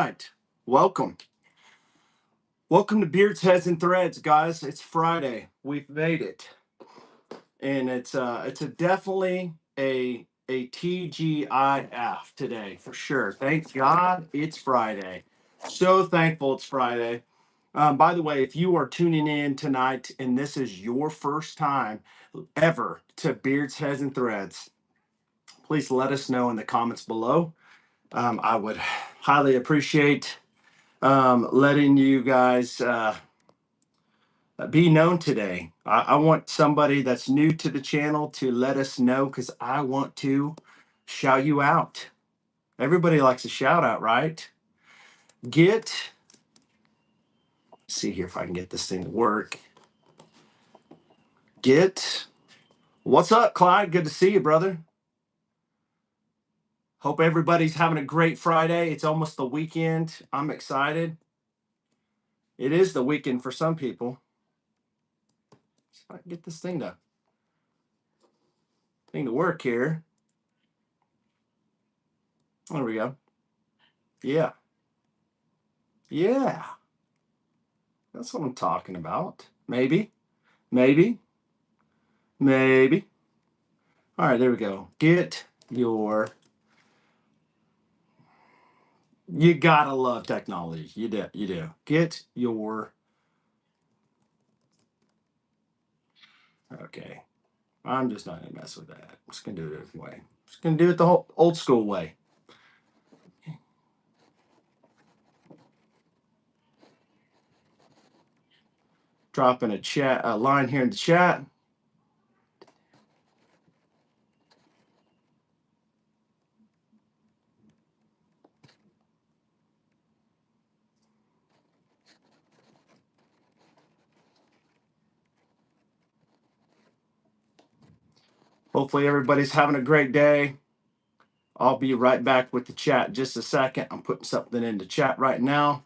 right. Welcome. Welcome to Beards, Heads, and Threads, guys. It's Friday. We've made it. And it's a definitely a TGIF today for sure. Thank God it's Friday. So thankful it's Friday. By the way, if you are tuning in tonight and this is your first time ever to Beards, Heads, and Threads, please let us know in the comments below. I would highly appreciate letting you guys be known today. I want somebody that's new to the channel to let us know because I want to shout you out. Everybody likes a shout out, right? See here if I can get this thing to work. What's up, Clyde? Good to see you, brother. Hope everybody's having a great Friday. It's almost the weekend. I'm excited. It is the weekend for some people. See if I can get this thing to work here. There we go. Yeah. Yeah. That's what I'm talking about. Maybe. Maybe. Maybe. All right, there we go. You gotta love technology. You do. You do. Okay. I'm just not gonna mess with that. I'm just gonna do it a different way. Just gonna do it the whole old school way. Dropping a line here in the chat. Hopefully everybody's having a great day. I'll be right back with the chat in just a second. I'm putting something in the chat right now.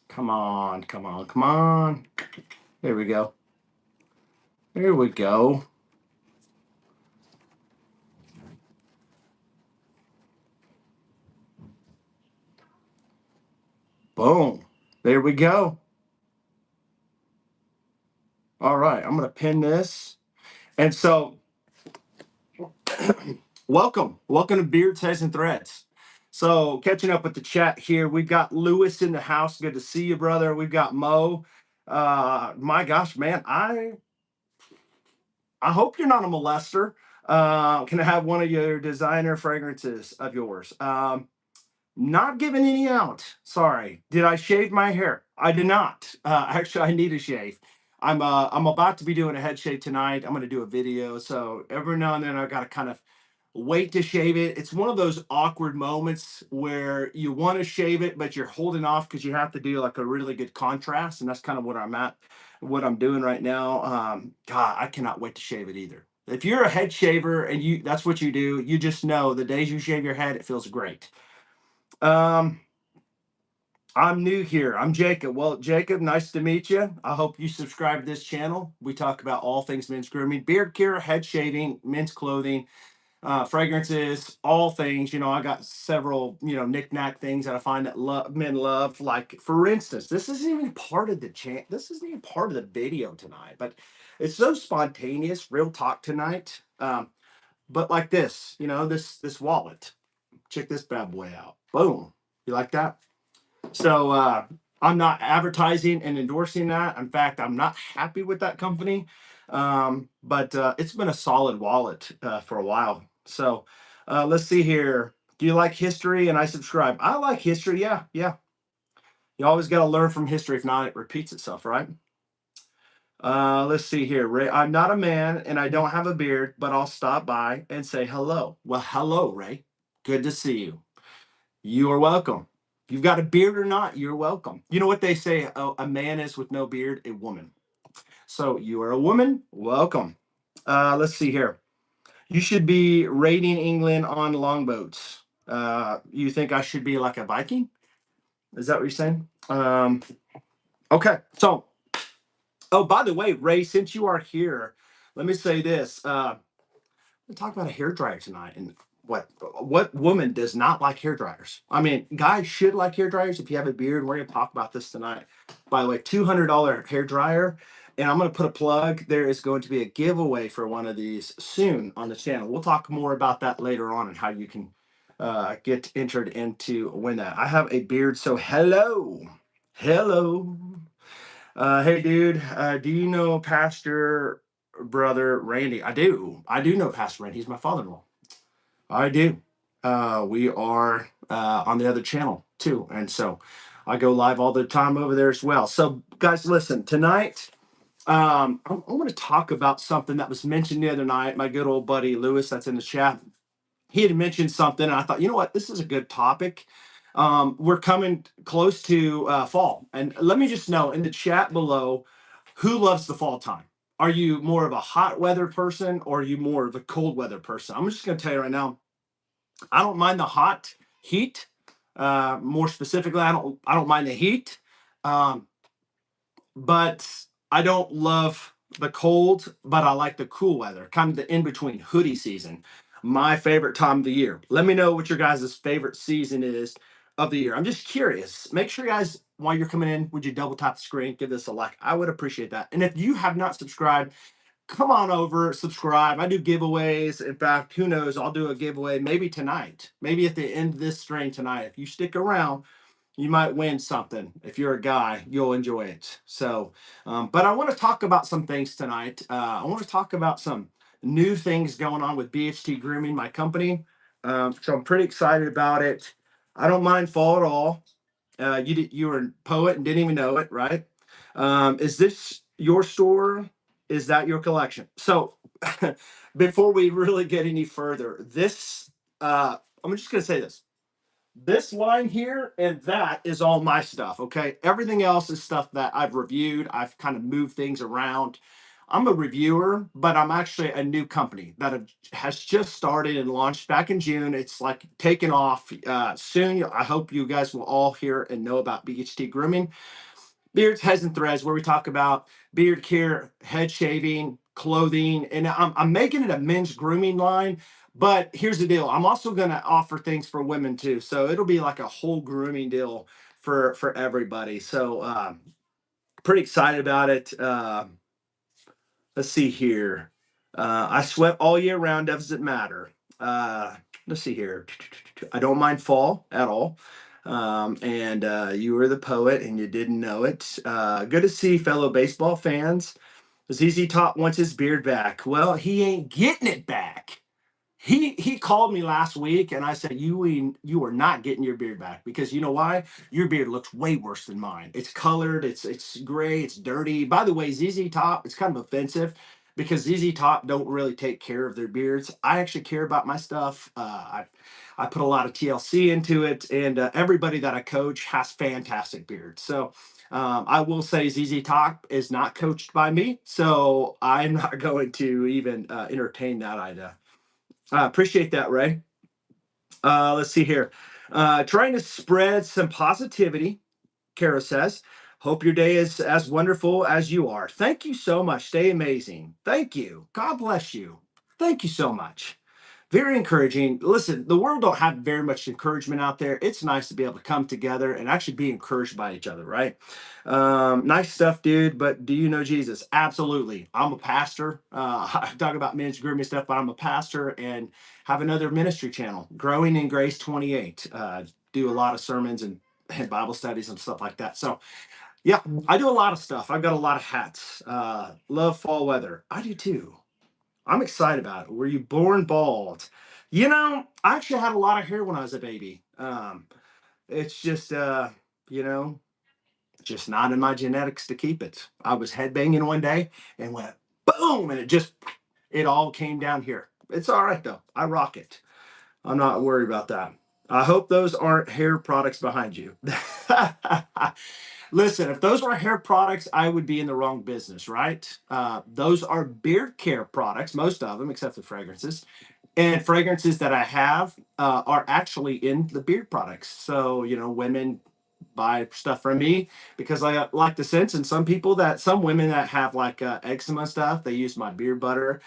Come on, come on, come on. There we go. There we go. Boom. There we go. All right, I'm going to pin this. And so, welcome to Beards, Heads, and Threads. So, catching up with the chat here, we've got Lewis in the house. Good to see you, brother. We've got Mo. My gosh, man, I hope you're not a molester. Can I have one of your designer fragrances of yours? Not giving any out. Sorry. Did I shave my hair? I did not. Actually, I need a shave. I'm about to be doing a head shave tonight. I'm going to do a video. So every now and then I got to kind of wait to shave it. It's one of those awkward moments where you want to shave it, but you're holding off because you have to do like a really good contrast. And that's kind of what I'm doing right now. God, I cannot wait to shave it either. If you're a head shaver and that's what you do, you just know the days you shave your head, it feels great. I'm new here. I'm Jacob. Well, Jacob, nice to meet you. I hope you subscribe to this channel. We talk about all things men's grooming, beard care, head shaving, men's clothing, fragrances, all things. I got several, knick-knack things that I find that men love. Like, for instance, this isn't even part of this isn't even part of the video tonight, but it's so spontaneous, real talk tonight. But like this, this wallet. Check this bad boy out. Boom. You like that? So I'm not advertising and endorsing that. In fact, I'm not happy with that company. But it's been a solid wallet for a while. So let's see here. Do you like history? And I subscribe. I like history. Yeah, yeah. You always got to learn from history. If not, it repeats itself, right? Let's see here. Ray, I'm not a man and I don't have a beard, but I'll stop by and say hello. Well, hello, Ray. Good to see you. You are welcome. If you've got a beard or not, you're welcome. You know what they say, a man is with no beard, a woman. So you are a woman, welcome. Let's see here. You should be raiding England on longboats. You think I should be like a Viking? Is that what you're saying? Okay, so Oh, by the way, Ray, since you are here, let me say this. We talk about a hair dryer tonight, and what woman does not like hair dryers? I mean, guys should like hair dryers if you have a beard. We're going to talk about this tonight. By the way, $200 hair dryer, and I'm going to put a plug. There is going to be a giveaway for one of these soon on the channel. We'll talk more about that later on and how you can get entered into win that. I have a beard, so hello. Hey, dude, do you know Pastor Brother Randy? I do. I do know Pastor Randy. He's my father-in-law. I do. We are on the other channel too. And so I go live all the time over there as well. So, guys, listen, tonight, I want to talk about something that was mentioned the other night. My good old buddy Lewis, that's in the chat, he had mentioned something, and I thought, you know what, this is a good topic. We're coming close to fall, and let me just know in the chat below, who loves the fall time? Are you more of a hot weather person, or are you more of a cold weather person? I'm just going to tell you right now, I don't mind the hot heat. More specifically, I don't mind the heat. Um, but I don't love the cold, but I like the cool weather, kind of the in between hoodie season. My favorite time of the year. Let me know what your guys' favorite season is of the year. I'm just curious. Make sure, guys, while you're coming in, would you double tap the screen, give this a like? I would appreciate that. And if you have not subscribed, come on over, subscribe. I do giveaways. In fact, who knows? I'll do a giveaway maybe tonight, maybe at the end of this stream tonight. If you stick around, you might win something. If you're a guy, you'll enjoy it. So, but I want to talk about some things tonight. I want to talk about some new things going on with BHT Grooming, my company. So I'm pretty excited about it. I don't mind fall at all. You were a poet and didn't even know it, right? Is this your store? Is that your collection? So before we really get any further, I'm just going to say this line here and that is all my stuff. Okay. Everything else is stuff that I've reviewed. I've kind of moved things around. I'm a reviewer, but I'm actually a new company that has just started and launched back in June. It's like taking off soon. I hope you guys will all hear and know about BHT Grooming. Beards, Heads, and Threads, where we talk about beard care, head shaving, clothing, and I'm making it a men's grooming line. But here's the deal: I'm also going to offer things for women too, so it'll be like a whole grooming deal for everybody. So pretty excited about it. Let's see here. I sweat all year round. Doesn't matter. Uh, let's see here. I don't mind fall at all. And you were the poet and you didn't know it. Good to see fellow baseball fans. ZZ Top wants his beard back. Well, he ain't getting it back. He called me last week and I said, you are not getting your beard back because you know why? Your beard looks way worse than mine. It's colored, it's gray, it's dirty. By the way, ZZ Top, it's kind of offensive because ZZ Top don't really take care of their beards. I actually care about my stuff. I put a lot of TLC into it, and everybody that I coach has fantastic beards. So I will say ZZ Top is not coached by me, so I'm not going to even entertain that idea. I appreciate that, Ray. Let's see here. Trying to spread some positivity, Kara says. Hope your day is as wonderful as you are. Thank you so much. Stay amazing. Thank you. God bless you. Thank you so much. Very encouraging. Listen, the world don't have very much encouragement out there. It's nice to be able to come together and actually be encouraged by each other, right? Nice stuff, dude. But do you know Jesus? Absolutely. I'm a pastor. I talk about men's grooming stuff, but I'm a pastor and have another ministry channel, Growing in Grace 28. Do a lot of sermons and Bible studies and stuff like that. So, yeah, I do a lot of stuff. I've got a lot of hats. Love fall weather. I do too. I'm excited about it. Were you born bald? You know, I actually had a lot of hair when I was a baby. It's just, you know, just not in my genetics to keep it. I was headbanging one day and went boom, and it all came down here. It's all right though. I rock it. I'm not worried about that. I hope those aren't hair products behind you. Listen, if those were hair products, I would be in the wrong business, right? Those are beard care products, most of them, except for fragrances. And fragrances that I have are actually in the beard products. So, you know, women buy stuff from me because I like the scents. And some women that have like eczema stuff, they use my beard butter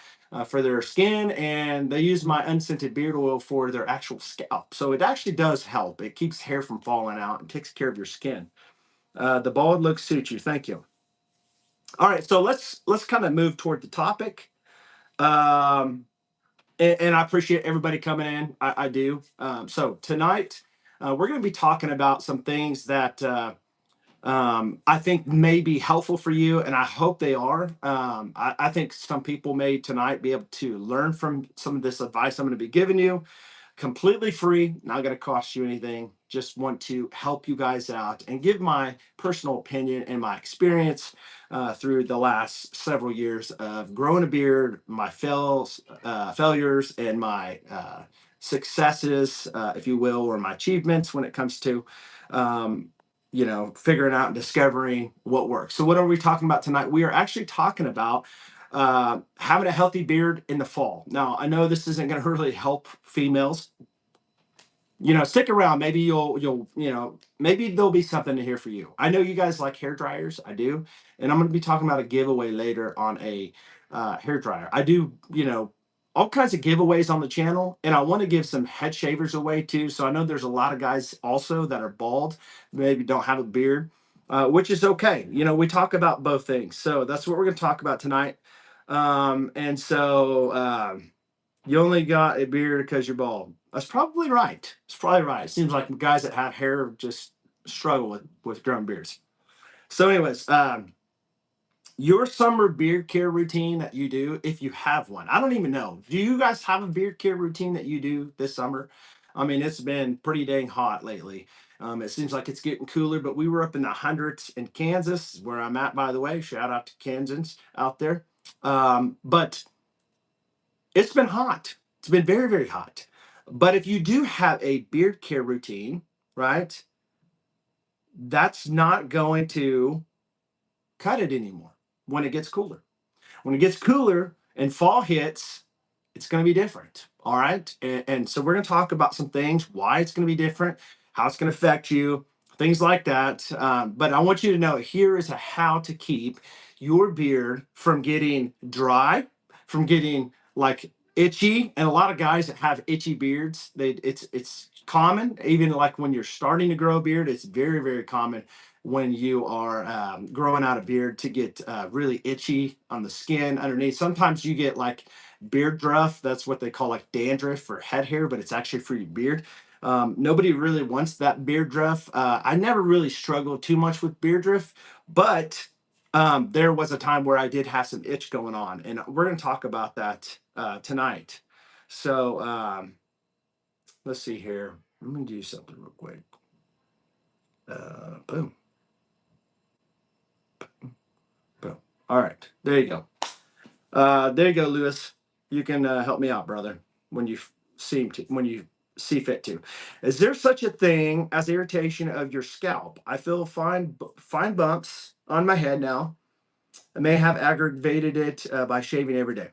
for their skin, and they use my unscented beard oil for their actual scalp. So it actually does help. It keeps hair from falling out and takes care of your skin. The bald look suits you. Thank you. All right, so let's kind of move toward the topic. Um, and I appreciate everybody coming in. I do. So tonight, we're going to be talking about some things that I think may be helpful for you, and I hope they are. I think some people may tonight be able to learn from some of this advice I'm going to be giving you, completely free, not going to cost you anything. Just want to help you guys out and give my personal opinion and my experience through the last several years of growing a beard, my failures, and my successes, if you will, or my achievements when it comes to, um, figuring out and discovering what works. So, what are we talking about tonight? We are actually talking about having a healthy beard in the fall. Now, I know this isn't going to really help females. Stick around. Maybe maybe there'll be something here for you. I know you guys like hair dryers. I do, and I'm going to be talking about a giveaway later on a hair dryer. I do, all kinds of giveaways on the channel, and I want to give some head shavers away too. So I know there's a lot of guys also that are bald, maybe don't have a beard, which is okay. We talk about both things, so that's what we're going to talk about tonight. And so. You only got a beard because you're bald. That's probably right. It's probably right. It seems like guys that have hair just struggle with growing beards. So, anyways, your summer beard care routine that you do, if you have one. I don't even know. Do you guys have a beard care routine that you do this summer? I mean, it's been pretty dang hot lately. It seems like it's getting cooler, but we were up in the hundreds in Kansas, where I'm at, by the way. Shout out to Kansans out there. But it's been hot. It's been very, very hot. But if you do have a beard care routine, right, that's not going to cut it anymore when it gets cooler. When it gets cooler and fall hits, it's going to be different. All right. And so we're going to talk about some things, why it's going to be different, how it's going to affect you, things like that. But I want you to know here is a how to keep your beard from getting dry, from getting like itchy. And a lot of guys that have itchy beards, it's common, even like when you're starting to grow a beard, it's very, very common when you are growing out a beard to get really itchy on the skin underneath. Sometimes you get like beard druff. That's what they call like dandruff for head hair, but it's actually for your beard. Nobody really wants that beard druff. I never really struggled too much with beard druff, but there was a time where I did have some itch going on, and we're going to talk about that tonight. So let's see here. Let me do something real quick. Boom. Boom. All right. There you go. There you go, Lewis. You can help me out, brother, when you when you see fit to. Is there such a thing as irritation of your scalp? I feel fine bumps on my head now. I may have aggravated it by shaving every day.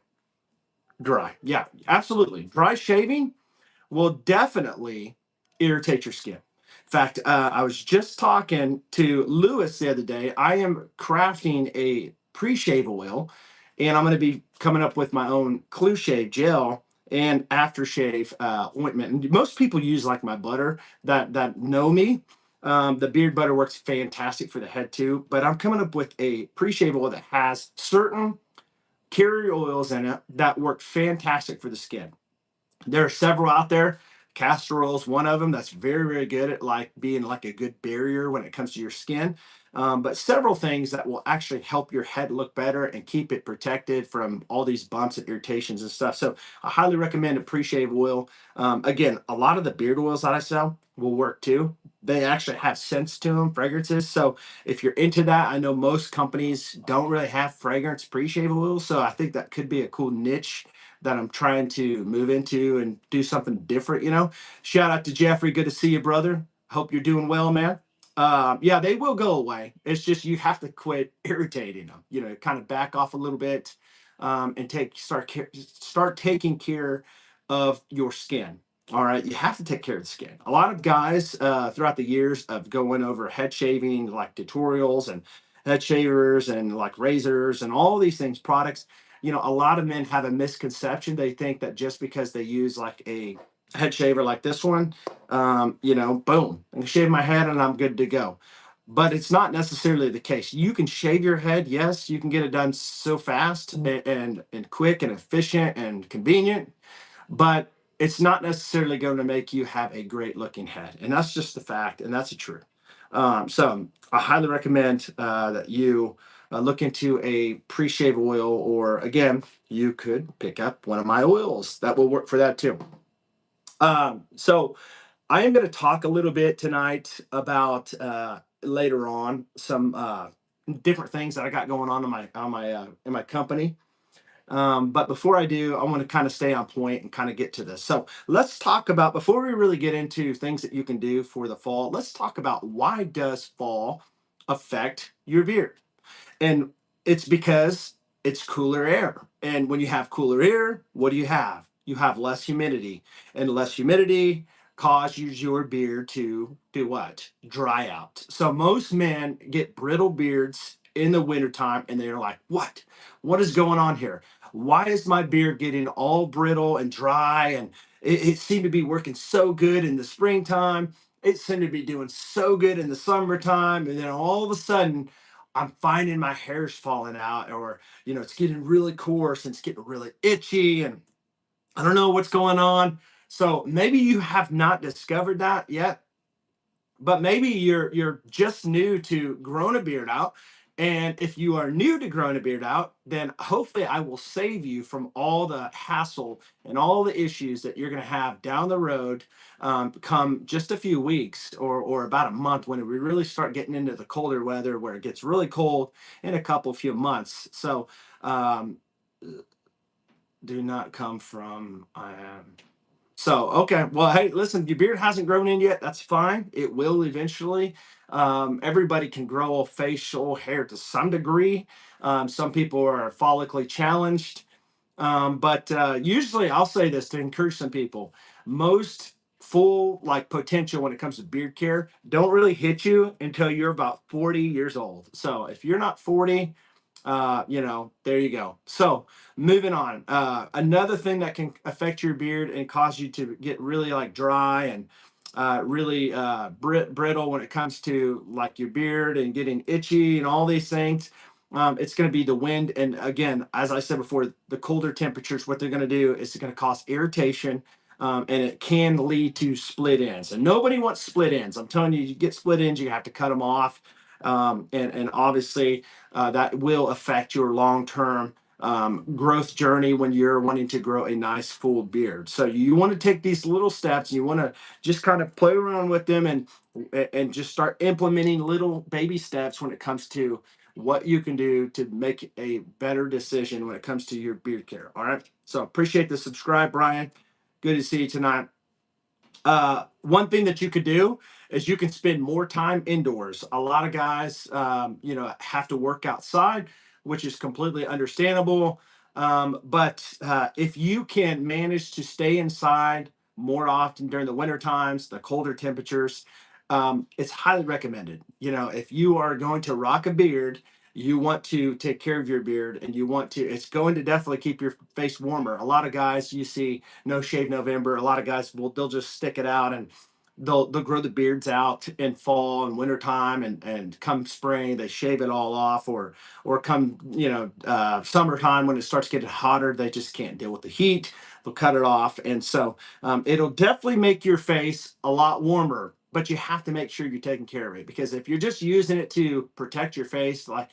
Dry. Yeah, absolutely. Dry shaving will definitely irritate your skin. In fact, I was just talking to Lewis the other day. I am crafting a pre-shave oil, and I'm going to be coming up with my own Clue Shave gel and aftershave ointment. And most people use like my butter that know me. The beard butter works fantastic for the head too, but I'm coming up with a pre-shave oil that has certain carrier oils in it that work fantastic for the skin. There are several out there. Castor oil is one of them that's very, very good at like being like a good barrier when it comes to your skin. But several things that will actually help your head look better and keep it protected from all these bumps and irritations and stuff. So I highly recommend a pre-shave oil. Again, a lot of the beard oils that I sell will work too. They actually have scents to them, fragrances. So if you're into that, I know most companies don't really have fragrance pre-shave oils. So I think that could be a cool niche that I'm trying to move into and do something different. Shout out to Jeffrey. Good to see you, brother. Hope you're doing well, man. Yeah, they will go away. It's just you have to quit irritating them. Kind of back off a little bit and start taking care of your skin. All right, you have to take care of the skin. A lot of guys throughout the years of going over head shaving, like tutorials and head shavers and like razors and all these things, products. A lot of men have a misconception. They think that just because they use like a head shaver like this one, boom, I can shave my head and I'm good to go. But it's not necessarily the case. You can shave your head. Yes, you can get it done so fast and quick and efficient and convenient, but it's not necessarily going to make you have a great looking head. And that's just the fact, and that's the truth. So I highly recommend that you look into a pre-shave oil, or again, you could pick up one of my oils that will work for that too. So I am going to talk a little bit tonight about later on some different things that I got going on in my company. But before I do, I want to kind of stay on point and kind of get to this. So let's talk about, before we really get into things that you can do for the fall, let's talk about why does fall affect your beard? And it's because it's cooler air. And when you have cooler air, what do you have? You have less humidity. And less humidity causes your beard to do what? Dry out. So most men get brittle beards in the wintertime and they're like, what? What is going on here? Why is my beard getting all brittle and dry? And it seemed to be working so good in the springtime. It seemed to be doing so good in the summertime. And then all of a sudden, I'm finding my hair's falling out, or it's getting really coarse and it's getting really itchy, and I don't know what's going on. So maybe you have not discovered that yet, but maybe you're just new to growing a beard out. And if you are new to growing a beard out, then hopefully I will save you from all the hassle and all the issues that you're going to have down the road, come just a few weeks or about a month, when we really start getting into the colder weather where it gets really cold in a couple few months. So um, do not come from I am. So, okay. Well, hey, listen, your beard hasn't grown in yet. That's fine. It will eventually. Everybody can grow a facial hair to some degree. Some people are follically challenged. But usually, I'll say this to encourage some people: most full like potential when it comes to beard care don't really hit you until you're about 40 years old. So if you're not 40, there you go. So moving on. Another thing that can affect your beard and cause you to get really like dry and really brittle when it comes to like your beard and getting itchy and all these things. It's going to be the wind. And again, as I said before, the colder temperatures, what they're going to do is it's going to cause irritation. And it can lead to split ends. And nobody wants split ends. I'm telling you, you get split ends, you have to cut them off. And obviously, that will affect your long term growth journey when you're wanting to grow a nice full beard. So you want to take these little steps. You want to just kind of play around with them and just start implementing little baby steps when it comes to what you can do to make a better decision when it comes to your beard care. All right. So appreciate the subscribe, Brian. Good to see you tonight. One thing that you could do is you can spend more time indoors. A lot of guys, have to work outside, which is completely understandable. But if you can manage to stay inside more often during the winter times, the colder temperatures, it's highly recommended. If you are going to rock a beard, you want to take care of your beard, and it's going to definitely keep your face warmer. A lot of guys you see no shave November. A lot of guys they'll just stick it out, and they'll grow the beards out in fall and winter time, and come spring they shave it all off, or come summertime when it starts getting hotter, they just can't deal with the heat. They'll cut it off, and so it'll definitely make your face a lot warmer. But you have to make sure you're taking care of it, because if you're just using it to protect your face, like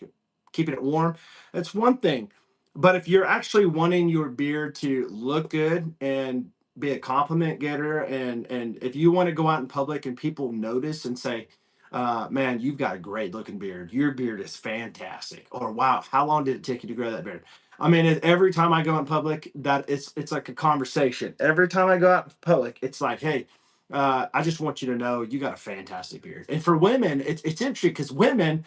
keeping it warm, that's one thing. But if you're actually wanting your beard to look good and be a compliment getter, and if you want to go out in public and people notice and say, man, you've got a great looking beard, your beard is fantastic, or wow, how long did it take you to grow that beard? I mean, every time I go in public, that it's like a conversation. Every time I go out in public, it's like, hey, I just want you to know you got a fantastic beard. And for women, it's interesting because women,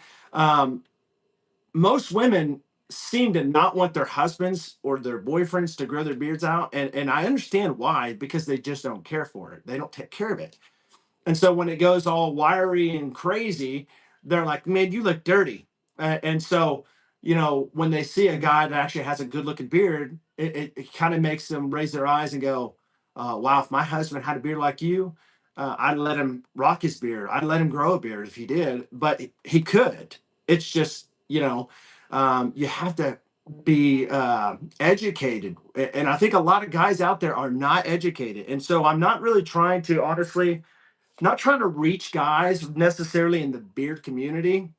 most women seem to not want their husbands or their boyfriends to grow their beards out, and I understand why, because they just don't care for it. They don't take care of it. And so when it goes all wiry and crazy, they're like, man, you look dirty. And so, when they see a guy that actually has a good looking beard, it kind of makes them raise their eyes and go, wow, if my husband had a beard like you, I'd let him rock his beard. I'd let him grow a beard if he did, but he could. It's just, you have to be educated. And I think a lot of guys out there are not educated. And so I'm not really trying to, honestly, not trying to reach guys necessarily in the beard community,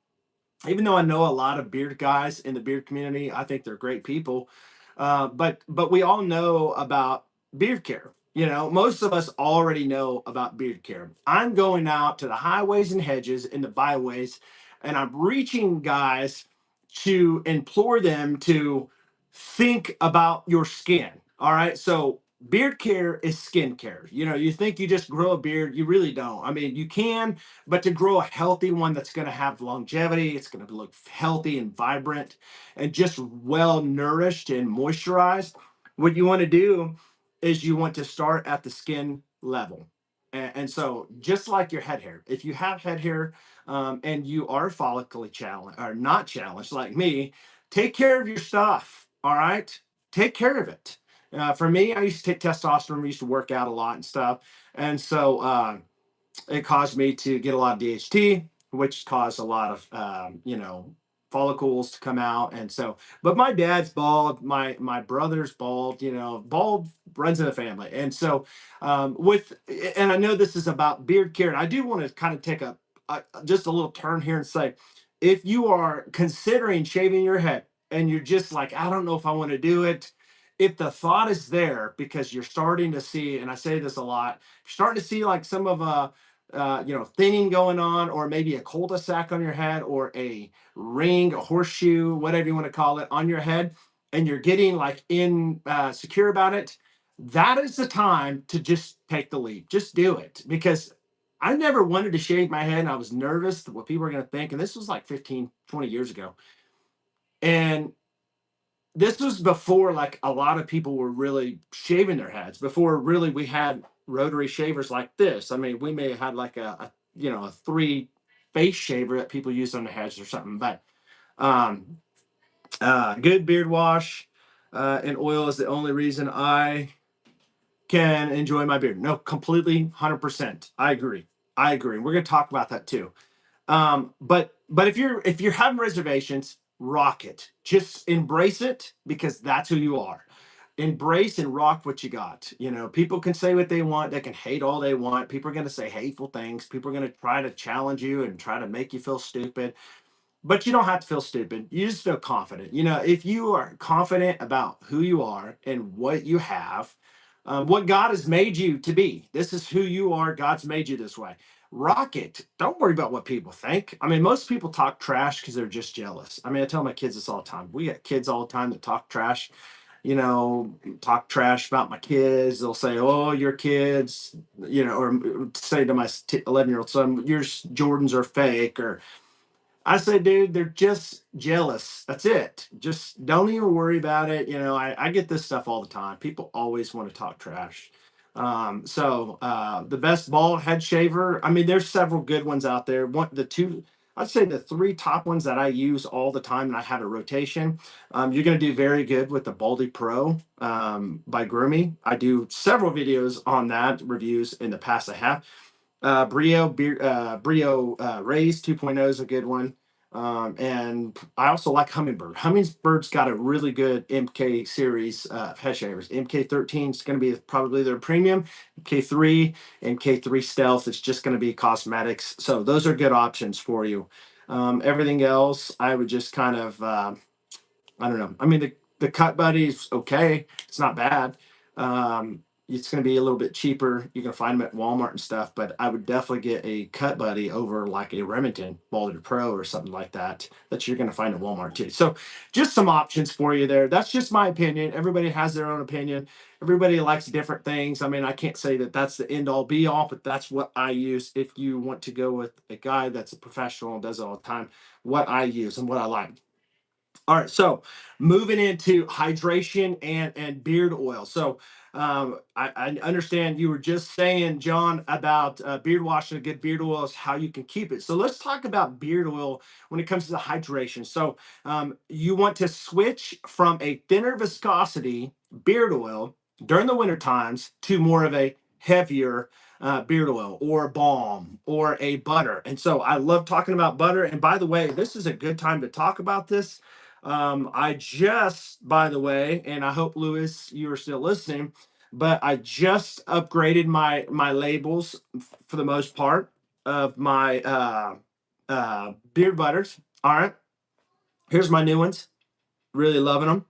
even though I know a lot of beard guys in the beard community. I think they're great people. But we all know about beard care. Most of us already know about beard care. I'm going out to the highways and hedges and the byways, and I'm reaching guys to implore them to think about your skin. All right. So beard care is skin care. You think you just grow a beard. You really don't. I mean, you can, but to grow a healthy one that's going to have longevity, it's going to look healthy and vibrant and just well nourished and moisturized. What you want to do is you want to start at the skin level. And so, just like your head hair, if you have head hair and you are follically challenged or not challenged like me, take care of your stuff. All right. Take care of it. For me, I used to take testosterone. We used to work out a lot and stuff. And so, it caused me to get a lot of DHT, which caused a lot of follicles to come out. And so, but my dad's bald, my brother's bald. Bald runs in the family. And so, and I know this is about beard care, and I do want to kind of take just a little turn here and say, if you are considering shaving your head and you're just like, I don't know if I want to do it. If the thought is there, because you're starting to see, and I say this a lot, you're starting to see like some of thinning going on, or maybe a cul-de-sac on your head, or a ring, a horseshoe, whatever you want to call it, on your head, and you're getting like secure about it, that is the time to just take the leap. Just do it, because I never wanted to shave my head, and I was nervous what people were going to think. And this was like 15, 20 years ago. And this was before like a lot of people were really shaving their heads, before really we had rotary shavers like this. I mean, we may have had like a three face shaver that people use on their heads or something. But um good beard wash and oil is the only reason I can enjoy my beard. No, completely 100%. I agree. We're going to talk about that too. But if you're having reservations, rock it. Just embrace it, because that's who you are. Embrace and rock what you got. People can say what they want. They can hate all they want. People are going to say hateful things. People are going to try to challenge you and try to make you feel stupid. But you don't have to feel stupid. You just feel confident. If you are confident about who you are and what you have, what God has made you to be, this is who you are. God's made you this way. Rock it. Don't worry about what people think. I mean, most people talk trash because they're just jealous. I mean, I tell my kids this all the time. We got kids all the time that talk trash, talk trash about my kids. They'll say, oh, your kids, or say to my 11-year-old son, your Jordans are fake, or I say, dude, they're just jealous. That's it. Just don't even worry about it. I get this stuff all the time. People always want to talk trash. The best bald head shaver, I mean, there's several good ones out there. I'd say the three top ones that I use all the time, and I have a rotation. You're going to do very good with the Baldy Pro by Grooming. I do several videos on that, reviews in the past I have. Brio Rays 2.0 is a good one. And I also like Hummingbird. Hummingbird's got a really good MK series head shavers. MK13 is going to be probably their premium. MK3 and K3 Stealth is just going to be cosmetics. So those are good options for you. Everything else, I would just kind of I don't know. I mean, the Cut Buddy's okay. It's not bad. It's going to be a little bit cheaper. You can find them at Walmart and stuff, but I would definitely get a Cut Buddy over like a Remington Baldy Pro or something like that you're going to find at Walmart too. So just some options for you there. That's just my opinion. Everybody has their own opinion. Everybody likes different things. I mean, I can't say that that's the end all be all, but that's what I use. If you want to go with a guy that's a professional and does it all the time, what I use and what I like. All right, so moving into hydration and beard oil. So I understand you were just saying, John, about beard wash and a good beard oil is how you can keep it. So let's talk about beard oil when it comes to the hydration. So you want to switch from a thinner viscosity beard oil during the winter times to more of a heavier beard oil or balm or a butter. And so I love talking about butter. And by the way, this is a good time to talk about this. I just, by the way, and I hope Lewis, you are still listening, but I just upgraded my labels for the most part of my beard butters. All right, here's my new ones. Really loving them.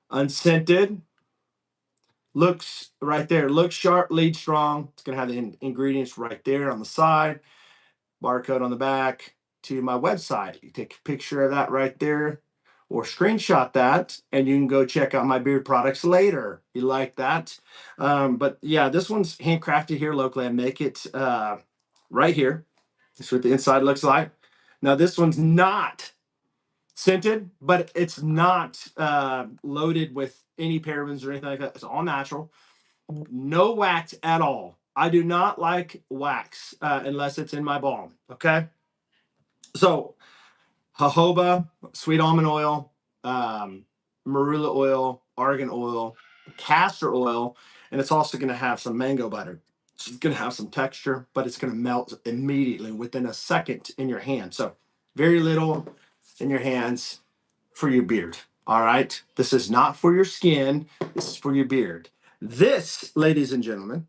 Unscented. Looks right there. Looks sharp, lead strong. It's gonna have the ingredients right there on the side. Barcode on the back to my website. You take a picture of that right there or screenshot that and you can go check out my beard products later. You like that? But yeah, this one's handcrafted here locally. I make it right here. This is what the inside looks like. Now this one's not scented, but it's not loaded with any parabens or anything like that. It's all natural. No wax at all. I do not like wax unless it's in my balm. Okay. So jojoba, sweet almond oil, um, marula oil, argan oil, castor oil, and it's also going to have some mango butter. It's going to have some texture, but it's going to melt immediately within a second in your hand. So very little in your hands for your beard. All right. This is not for your skin. This is for your beard. This, ladies and gentlemen,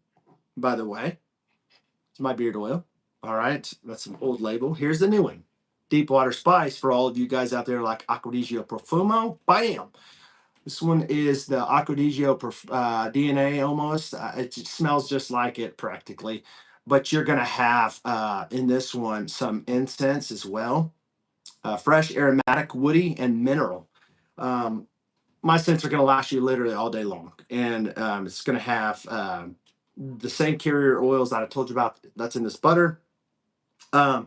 by the way, it's my beard oil. All right. That's an old label. Here's the new one. Deepwater Spice for all of you guys out there like Acquadigio Profumo. Bam. This one is the Acquadigio DNA almost. It smells just like it practically. But you're going to have in this one some incense as well. Fresh, aromatic, woody, and mineral. Um, my scents are going to last you literally all day long. And it's going to have the same carrier oils that I told you about that's in this butter. Um,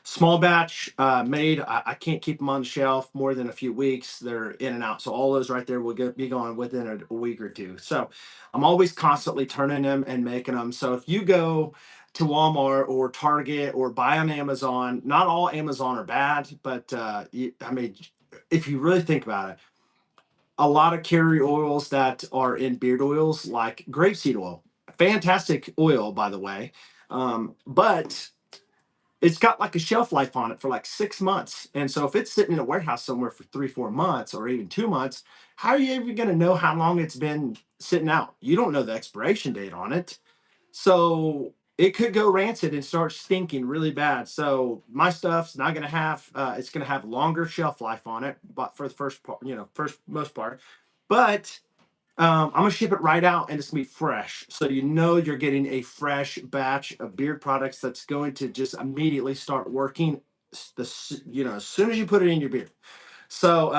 Small batch made. I can't keep them on the shelf more than a few weeks. They're in and out. So all those right there will be gone within a week or two. So I'm always constantly turning them and making them. So if you go to Walmart or Target or buy on Amazon, not all Amazon are bad, but I mean, if you really think about it, a lot of carrier oils that are in beard oils, like grapeseed oil, fantastic oil, by the way. But it's got like a shelf life on it for like 6 months. And so if it's sitting in a warehouse somewhere for 3, 4 months or even 2 months, how are you even going to know how long it's been sitting out? You don't know the expiration date on it. So it could go rancid and start stinking really bad. So my stuff's not going to have, it's going to have longer shelf life on it, but for the first part, first most part. But I'm gonna ship it right out and it's gonna be fresh. So you know you're getting a fresh batch of beard products that's going to just immediately start working as soon as you put it in your beard. So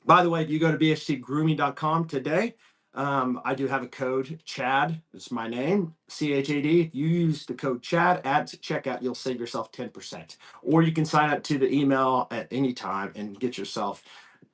by the way, if you go to bhtgrooming.com today, I do have a code CHAD. It's my name, CHAD. If you use the code CHAD at checkout, you'll save yourself 10%. Or you can sign up to the email at any time and get yourself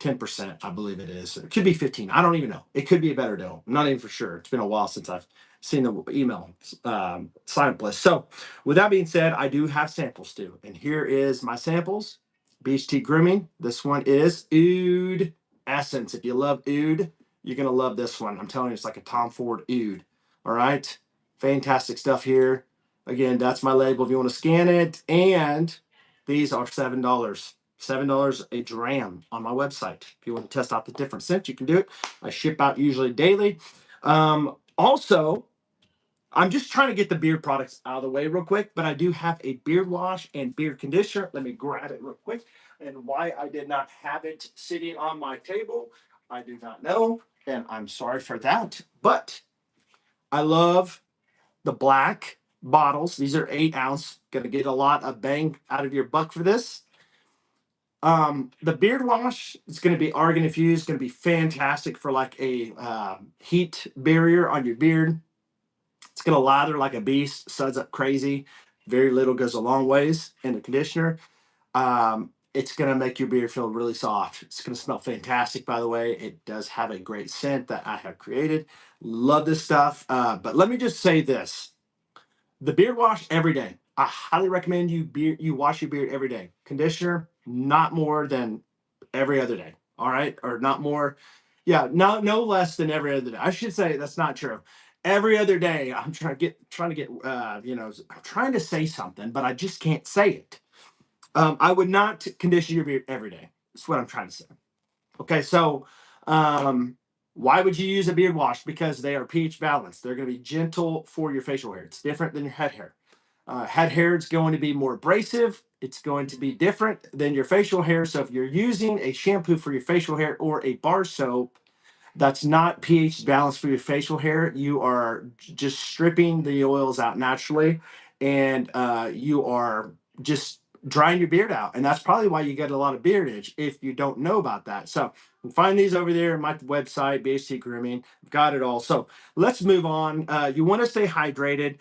10%, I believe it is. It could be 15. I don't even know. It could be a better deal. I'm not even for sure. It's been a while since I've seen the email sign up list. So with that being said, I do have samples too. And here is my samples. BHT Grooming. This one is Oud Essence. If you love Oud, you're going to love this one. I'm telling you, it's like a Tom Ford Oud. All right. Fantastic stuff here. Again, that's my label if you want to scan it. And these are $7. $7 a dram on my website. If you want to test out the different scents, you can do it. I ship out usually daily. Also, I'm just trying to get the beard products out of the way real quick, but I do have a beard wash and beard conditioner. Let me grab it real quick. And why I did not have it sitting on my table, I do not know. And I'm sorry for that. But I love the black bottles. These are 8 ounce. Gonna get a lot of bang out of your buck for this. The beard wash is going to be argan infused, going to be fantastic for like a heat barrier on your beard. It's going to lather like a beast, suds up crazy. Very little goes a long ways in the conditioner. it's going to make your beard feel really soft. It's going to smell fantastic, by the way. It does have a great scent that I have created. Love this stuff. But let me just say this. The beard wash every day. I highly recommend you wash your beard every day. Conditioner, not more than every other day. All right, or not more. Yeah, no less than every other day. I should say that's not true. Every other day, I'm trying to get I'm trying to say something, but I just can't say it. I would not condition your beard every day. That's what I'm trying to say. Okay, so um, why would you use a beard wash? Because they are pH balanced. They're going to be gentle for your facial hair. It's different than your head hair. Head hair is going to be more abrasive. It's going to be different than your facial hair. So if you're using a shampoo for your facial hair or a bar soap, that's not pH balanced for your facial hair. You are just stripping the oils out naturally, and you are just drying your beard out. And that's probably why you get a lot of beard itch if you don't know about that. So you can find these over there on my website, BHT Grooming. I've got it all. So let's move on. You want to stay hydrated.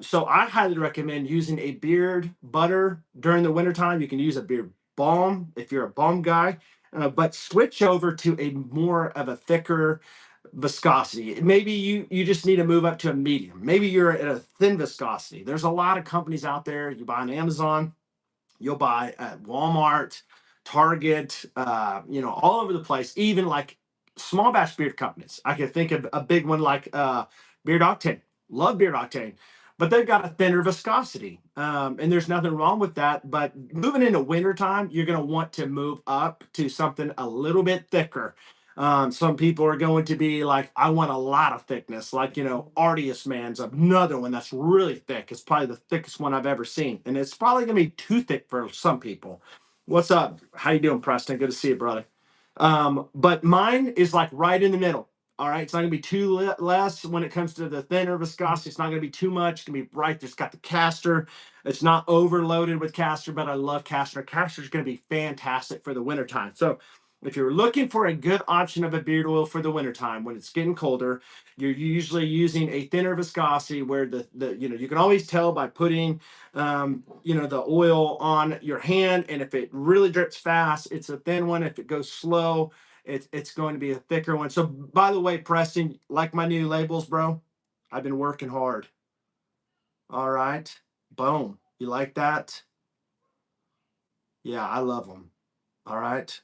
So I highly recommend using a beard butter during the wintertime. You can use a beard balm if you're a balm guy, but switch over to a more of a thicker viscosity. Maybe you just need to move up to a medium. Maybe you're at a thin viscosity. There's a lot of companies out there. You buy on Amazon, you'll buy at Walmart, Target, all over the place. Even like small batch beard companies. I could think of a big one like Beard Octane. Love Beard Octane, but they've got a thinner viscosity, and there's nothing wrong with that. But moving into wintertime, you're going to want to move up to something a little bit thicker. Some people are going to be like, I want a lot of thickness. Like, Artius Man's another one that's really thick. It's probably the thickest one I've ever seen. And it's probably going to be too thick for some people. What's up? How you doing, Preston? Good to see you, brother. But mine is like right in the middle. All right. It's not going to be too less when it comes to the thinner viscosity. It's not going to be too much. It's going to be right. It's got the castor. It's not overloaded with castor, but I love castor. Castor is going to be fantastic for the wintertime. So if you're looking for a good option of a beard oil for the wintertime, when it's getting colder, you're usually using a thinner viscosity where you can always tell by putting, the oil on your hand. And if it really drips fast, it's a thin one. If it goes slow, it's going to be a thicker one. So by the way, Preston, like my new labels, bro, I've been working hard. All right. Boom. You like that? Yeah, I love them. All right.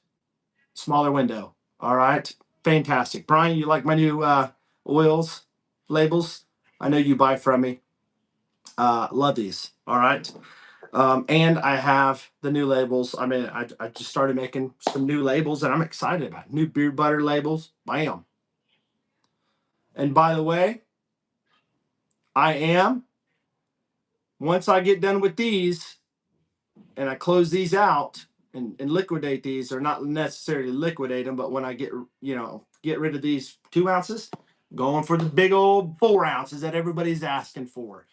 Smaller window. All right. Fantastic. Brian, you like my new oils, labels? I know you buy from me. Love these. All right. And I have the new labels. I mean, I just started making some new labels and I'm excited about it. New beard butter labels. Bam. And by the way, I am, once I get done with these and I close these out and liquidate these, or not necessarily liquidate them, but when I get rid of these 2 ounces, going for the big old 4 ounces that everybody's asking for.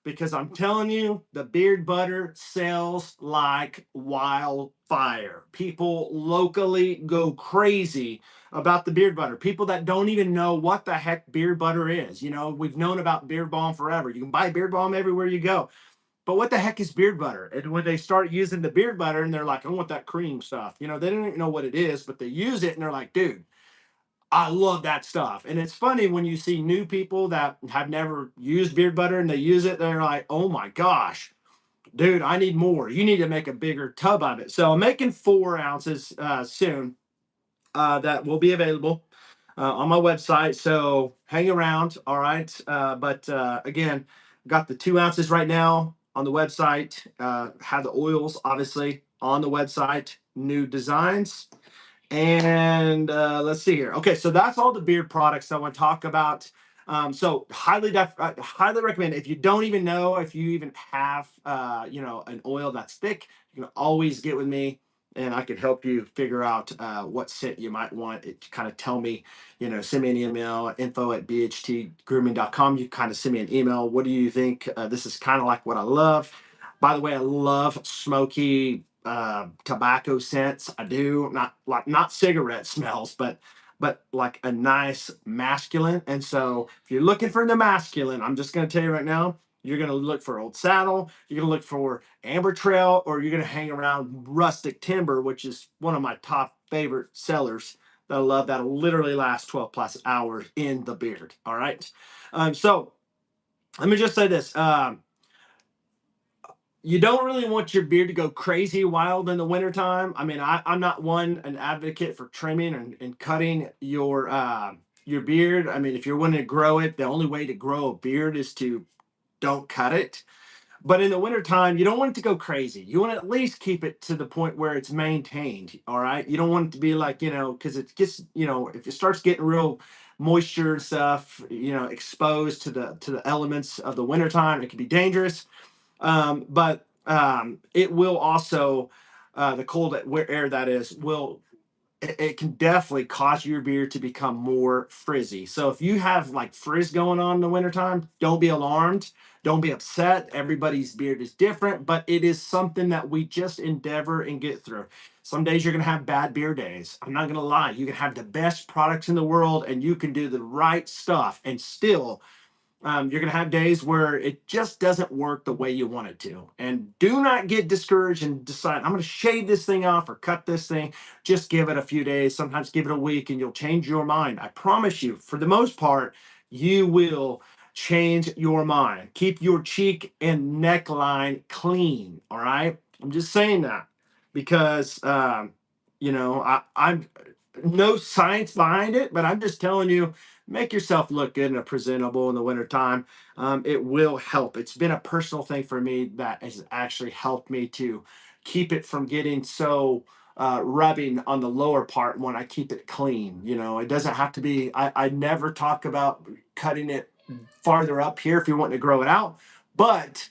Because I'm telling you, the beard butter sells like wildfire. People locally go crazy about the beard butter. People that don't even know what the heck beard butter is. We've known about beard balm forever. You can buy beard balm everywhere you go. But what the heck is beard butter? And when they start using the beard butter and they're like, I want that cream stuff. They don't even know what it is, but they use it and they're like, dude, I love that stuff. And it's funny when you see new people that have never used beard butter and they use it, they're like, oh my gosh, dude, I need more. You need to make a bigger tub of it. So I'm making 4 ounces soon that will be available on my website. So hang around. All right. But again, got the 2 ounces right now on the website. Have the oils, obviously, on the website. New designs. And let's see here. Okay, so that's all the beard products I want to talk about. So highly recommend, if you don't even know if you even have an oil that's thick, you can always get with me and I can help you figure out what scent you might want. It kind of tell me, send me an email, info@bhtgrooming.com. You kind of send me an email. What do you think? This is kind of like what I love. By the way, I love smoky tobacco scents. I do, not cigarette smells, but like a nice masculine. And so if you're looking for the masculine, I'm just going to tell you right now, You're going to look for Old Saddle, you're going to look for Amber Trail, or you're going to hang around Rustic Timber, which is one of my top favorite sellers that I love, that'll literally last 12 plus hours in the beard. All right. So let me just say this. You don't really want your beard to go crazy wild in the wintertime. I mean, I'm not an advocate for trimming and cutting your beard. I mean, if you're wanting to grow it, the only way to grow a beard is to don't cut it. But in the wintertime, you don't want it to go crazy. You want to at least keep it to the point where it's maintained. All right. You don't want it to be like, because it gets, if it starts getting real moisture and stuff, exposed to the elements of the wintertime, it can be dangerous. But it will also, the cold air that is, it can definitely cause your beard to become more frizzy. So if you have like frizz going on in the wintertime, don't be alarmed. Don't be upset. Everybody's beard is different, but it is something that we just endeavor and get through. Some days you're going to have bad beard days. I'm not going to lie. You can have the best products in the world and you can do the right stuff and still you're going to have days where it just doesn't work the way you want it to. And do not get discouraged and decide, I'm going to shave this thing off or cut this thing. Just give it a few days, sometimes give it a week, and you'll change your mind. I promise you, for the most part, you will change your mind. Keep your cheek and neckline clean. All right. I'm just saying that because, I'm no science behind it, but I'm just telling you, make yourself look good and presentable in the wintertime. It will help. It's been a personal thing for me that has actually helped me to keep it from getting so rubbing on the lower part when I keep it clean. It doesn't have to be, I never talk about cutting it farther up here if you want to grow it out, but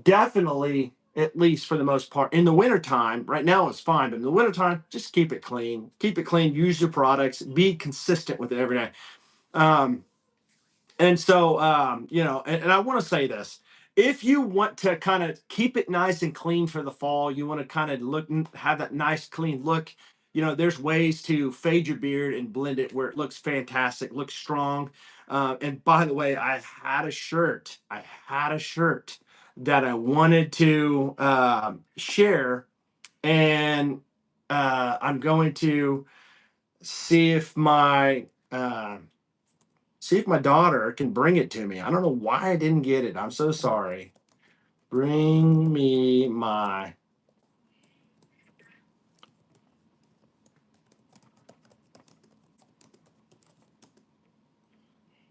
definitely, at least for the most part, in the wintertime, right now it's fine, but in the wintertime, just keep it clean. Keep it clean, use your products, be consistent with it every day. Um, and so, and I want to say this. If you want to kind of keep it nice and clean for the fall, you want to kind of have that nice, clean look. There's ways to fade your beard and blend it where it looks fantastic, looks strong. And by the way, I had a shirt. That I wanted to share, and I'm going to see if my daughter can bring it to me. I don't know why I didn't get it. I'm so sorry. Bring me my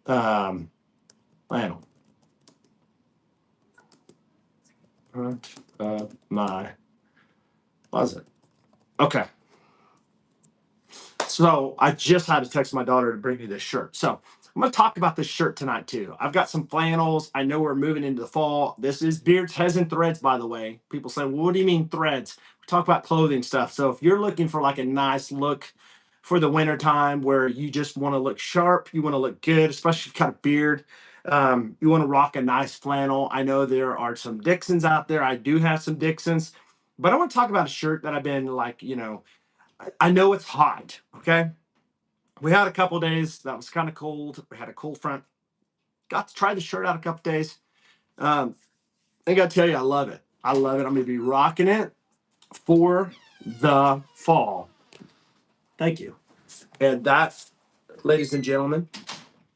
um flannel. Front of my closet. Okay. So I just had to text my daughter to bring me this shirt. So I'm going to talk about this shirt tonight too. I've got some flannels. I know we're moving into the fall. This is Beards, Heads, and Threads, by the way. People say, well, what do you mean threads? We talk about clothing stuff. So if you're looking for like a nice look for the winter time where you just want to look sharp, you want to look good, especially if you've got a beard, you want to rock a nice flannel. I know there are some Dixons out there. I do have some Dixons, but I want to talk about a shirt that I've been like, I know it's hot. Okay. We had a couple days that was kind of cold. We had a cold front. Got to try the shirt out a couple days. Um, I got to tell you, I love it. I love it. I'm going to be rocking it for the fall. Thank you. And that, ladies and gentlemen,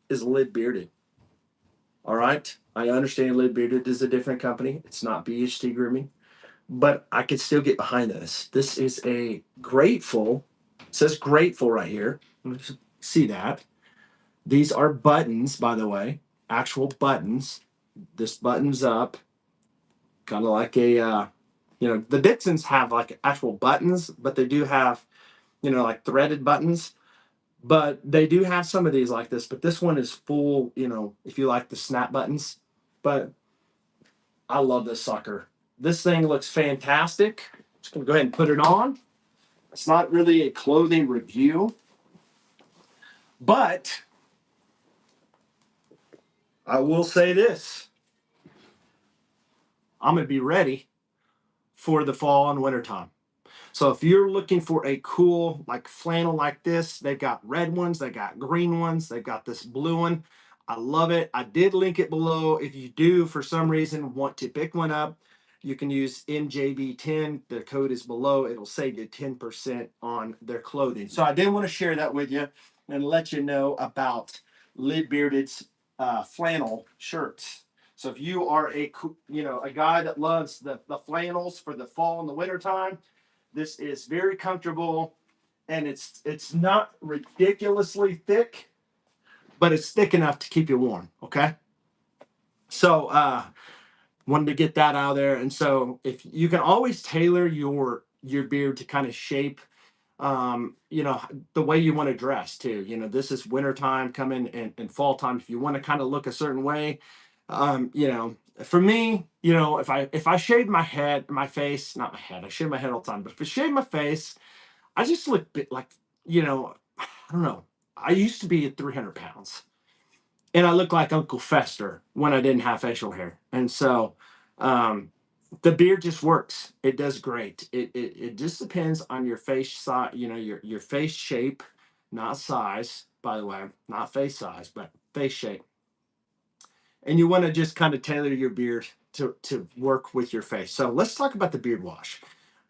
is Lid Bearded. All right. I understand Lid Bearded is a different company. It's not BHT Grooming, but I could still get behind this. This is a grateful. It says grateful right here. See that? These are buttons, by the way, actual buttons. This buttons up, kind of like the Dixons have like actual buttons, but they do have, like threaded buttons. But they do have some of these like this, but this one is full, if you like the snap buttons. But I love this sucker. This thing looks fantastic. Just gonna go ahead and put it on. It's not really a clothing review, but I will say this. I'm gonna be ready for the fall and winter time. So if you're looking for a cool like flannel like this, they've got red ones, they got green ones, they've got this blue one. I love it. I did link it below. If you do, for some reason, want to pick one up, you can use MJB10. The code is below. It'll save you 10% on their clothing. So I did want to share that with you and let you know about Lid Bearded's flannel shirts. So if you are a guy that loves the flannels for the fall and the winter time, this is very comfortable, and it's not ridiculously thick, but it's thick enough to keep you warm. Okay. So wanted to get that out of there. And so if you can always tailor your beard to kind of shape the way you want to dress too. This is winter time coming, and fall time. If you want to kind of look a certain way, for me, if I shave my head, my face, not my head, I shave my head all the time, but if I shave my face, I just look bit like, I don't know. I used to be at 300 pounds, and I looked like Uncle Fester when I didn't have facial hair. And so um, the beard just works. It does great. It just depends on your face size, your face shape, not size, by the way, not face size, but face shape. And you want to just kind of tailor your beard to work with your face. So let's talk about the beard wash.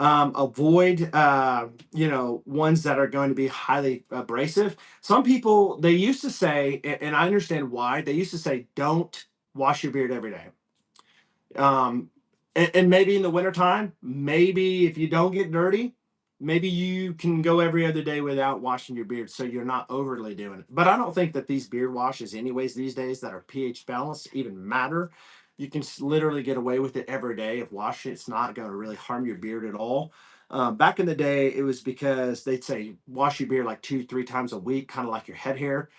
Avoid ones that are going to be highly abrasive. Some people, they used to say, and I understand why, they used to say don't wash your beard every day. Um, and maybe in the wintertime, maybe if you don't get dirty, maybe you can go every other day without washing your beard, so you're not overly doing it. But I don't think that these beard washes anyways these days that are pH balanced even matter. You can literally get away with it every day if wash it. It's not going to really harm your beard at all. Back in the day, it was because they'd say wash your beard like 2-3 times a week, kind of like your head hair,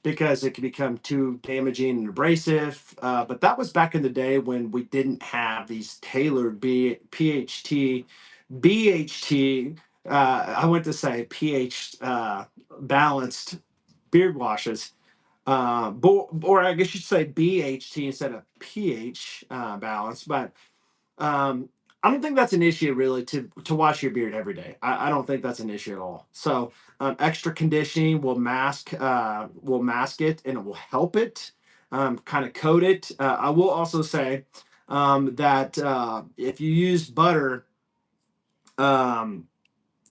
because it can become too damaging and abrasive. But that was back in the day when we didn't have these tailored PHT, BHT. I went to say pH balanced beard washes, or I guess you should say BHT instead of pH balance. But um, I don't think that's an issue really to wash your beard every day. I don't think that's an issue at all. So extra conditioning will mask it, and it will help it kind of coat it. I will also say that if you use butter, um,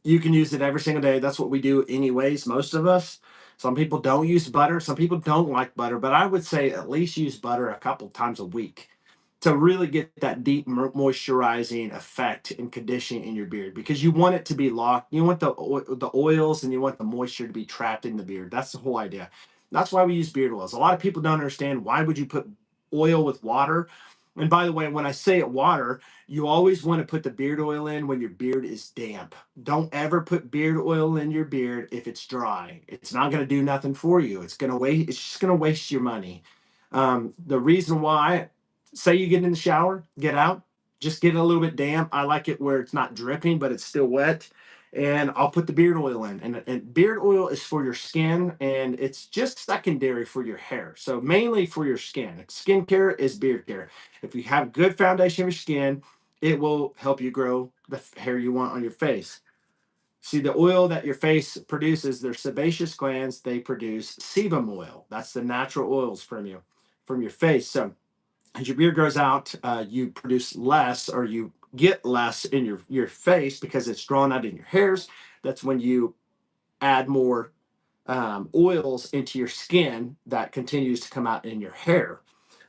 you can use it every single day. That's what we do anyways, most of us. Some people don't use butter. Some people don't like butter, but I would say at least use butter a couple times a week to really get that deep moisturizing effect and conditioning in your beard, because you want it to be locked. You want the oils, and you want the moisture to be trapped in the beard. That's the whole idea. That's why we use beard oils. A lot of people don't understand, why would you put oil with water? And by the way, when I say it water, you always want to put the beard oil in when your beard is damp. Don't ever put beard oil in your beard if it's dry. It's not going to do nothing for you. It's going to waste. It's just going to waste your money. The reason why, say you get in the shower, get out, just get it a little bit damp. I like it where it's not dripping, but it's still wet. And I'll put the beard oil in. And beard oil is for your skin, and it's just secondary for your hair. So mainly for your skin. Skincare is beard care. If you have good foundation of your skin, it will help you grow the hair you want on your face. See, the oil that your face produces, their sebaceous glands, they produce sebum oil. That's the natural oils from your face. So as your beard grows out, you produce less, or you get less in your face because it's drawn out in your hairs. That's when you add more oils into your skin that continues to come out in your hair,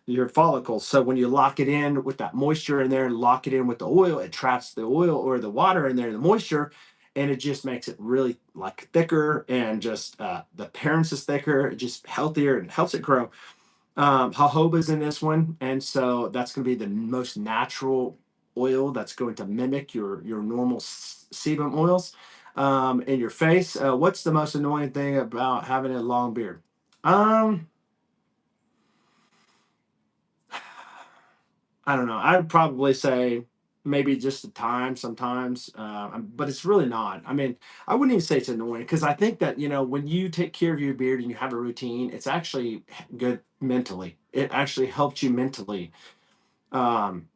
your follicles. So when you lock it in with that moisture in there and lock it in with the oil, it traps the oil or the water in there, the moisture, and it just makes it really like thicker, and just the appearance is thicker, just healthier, and helps it grow. Jojoba's in this one, and so that's going to be the most natural oil that's going to mimic your normal sebum oils in your face. What's the most annoying thing about having a long beard? Um, I don't know. I'd probably say maybe just the time sometimes, but it's really not. I mean, I wouldn't even say it's annoying, because I think that, when you take care of your beard and you have a routine, it's actually good mentally. It actually helps you mentally, um,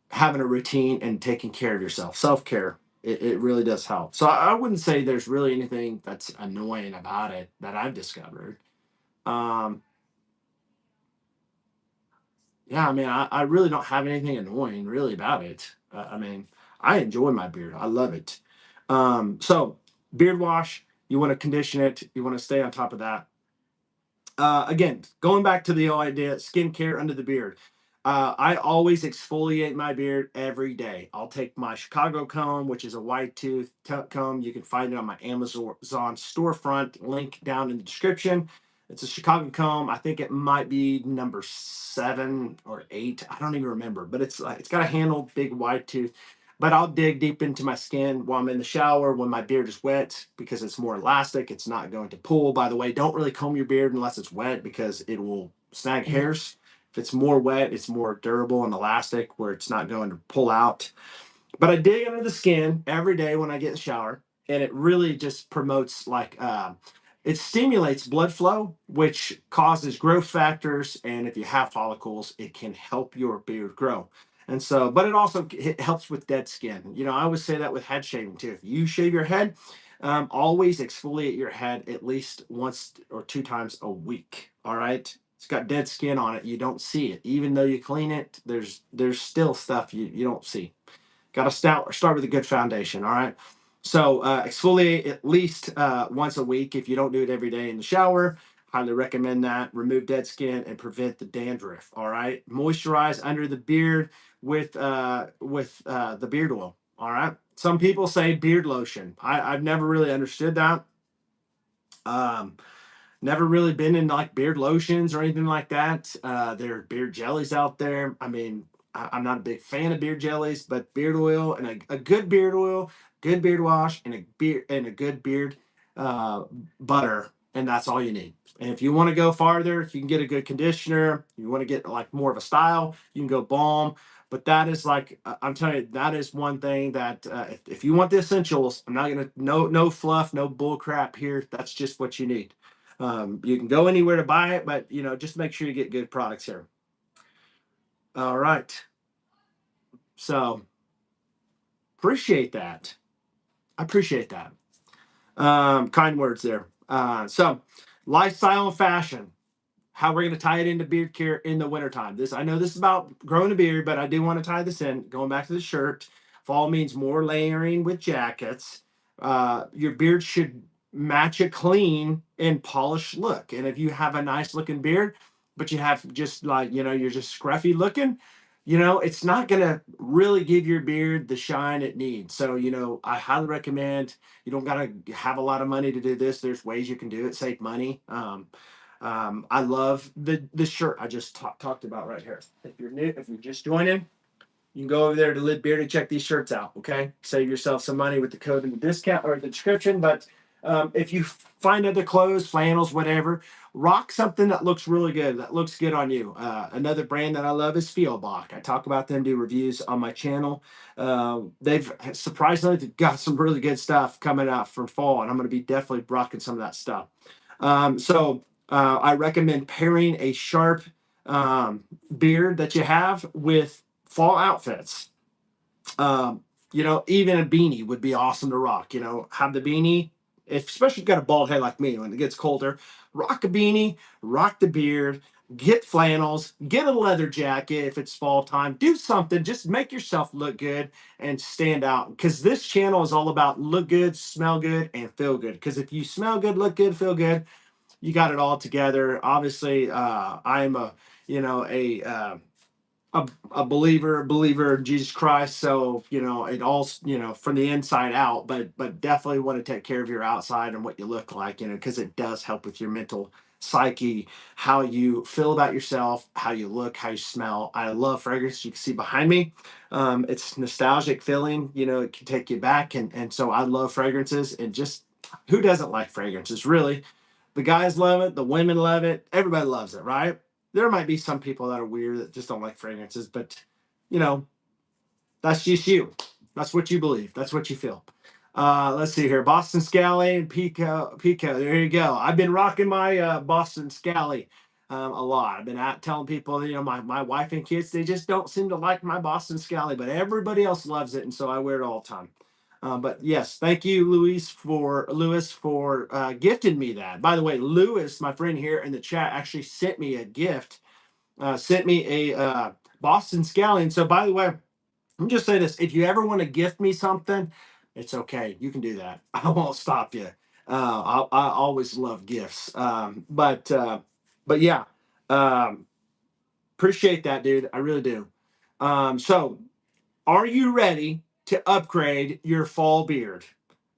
having a routine and taking care of yourself. Self care. It really does help. So I wouldn't say there's really anything that's annoying about it that I've discovered. Um, Yeah, I mean, I really don't have anything annoying really about it. I mean, I enjoy my beard. I love it. So beard wash, you want to condition it. You want to stay on top of that. Again, going back to the whole idea, skincare under the beard. I always exfoliate my beard every day. I'll take my Chicago comb, which is a white tooth comb. You can find it on my Amazon storefront, link down in the description. It's a Chicago comb. I think it might be number 7 or 8. I don't even remember, but it's got a handle, big white tooth. But I'll dig deep into my skin while I'm in the shower when my beard is wet because it's more elastic. It's not going to pull. By the way, don't really comb your beard unless it's wet because it will snag hairs. If it's more wet, it's more durable and elastic where it's not going to pull out. But I dig under the skin every day when I get in the shower, and it really just promotes it stimulates blood flow, which causes growth factors, and if you have follicles, it can help your beard grow. And so, but it helps with dead skin. You know, I always say that with head shaving too. If you shave your head, always exfoliate your head at least once or 2 times a week. All right. It's got dead skin on it. You don't see it. Even though you clean it, there's still stuff you don't see. Got to start with a good foundation. All right. So exfoliate at least once a week. If you don't do it every day in the shower, highly recommend that. Remove dead skin and prevent the dandruff. All right. Moisturize under the beard with the beard oil. All right. Some people say beard lotion. I've never really understood that. Um, Never really been in like beard lotions or anything like that. There are beard jellies out there. I mean, I'm not a big fan of beard jellies, but beard oil and a good beard oil, good beard wash, and a good beard uh, butter, and that's all you need. And if you want to go farther, you can get a good conditioner. You want to get like more of a style, you can go balm. But that is like I'm telling you, that is one thing that if you want the essentials, I'm not gonna no fluff, no bull crap here. That's just what you need. You can go anywhere to buy it, but you know, just make sure you get good products here. All right. So appreciate that. I appreciate that. Kind words there. So lifestyle and fashion, how we're going to tie it into beard care in the wintertime. I know this is about growing a beard, but I do want to tie this in. Going back to the shirt, fall means more layering with jackets. Your beard should match a clean and polished look. And if you have a nice looking beard, but you have just like, you know, you're just scruffy looking, you know, it's not going to really give your beard the shine it needs. So, you know, I highly recommend you don't got to have a lot of money to do this. There's ways you can do it, save money. I love the shirt I just talked about right here. If you're new, if you're just joining, you can go over there to Lid Beard and check these shirts out. Okay, save yourself some money with the code in the discount or the description. But if you find other clothes, flannels, whatever, rock something that looks really good. That looks good on you. Another brand that I love is Feelbach. I talk about them, do reviews on my channel. They've surprisingly got some really good stuff coming out for fall, and I'm going to be definitely rocking some of that stuff. I recommend pairing a sharp beard that you have with fall outfits. Um, you know, even a beanie would be awesome to rock. You know, have the beanie, especially if you've got a bald head like me when it gets colder, rock a beanie, rock the beard, get flannels, get a leather jacket if it's fall time, do something, just make yourself look good and stand out. Because this channel is all about look good, smell good, and feel good. Because if you smell good, look good, feel good, you got it all together. Obviously, I'm a you know a believer in Jesus Christ. So you know it all from the inside out. But definitely want to take care of your outside and what you look like. You know because it does help with your mental psyche, how you feel about yourself, how you look, how you smell. I love fragrance. You can see behind me. It's nostalgic feeling. You know it can take you back, and so I love fragrances and just who doesn't like fragrances really the guys love it, the women love it, everybody loves it, right? There might be some people that are weird that just don't like fragrances, but you know, that's just you. That's what you believe. That's what you feel. Let's see here. Boston Scally and Pico. There you go. I've been rocking my Boston Scally a lot. I've been out telling people, you know, my wife and kids, they just don't seem to like my Boston Scally, but everybody else loves it. And so I wear it all the time. But yes, thank you, Lewis, for gifting me that. By the way, Lewis, my friend here in the chat, actually sent me a gift sent me a Boston Scallion. So by the way, I'm just saying this: if you ever want to gift me something, it's okay. You can do that. I won't stop you. I always love gifts. But yeah, um, appreciate that, dude. I really do. So are you ready to upgrade your fall beard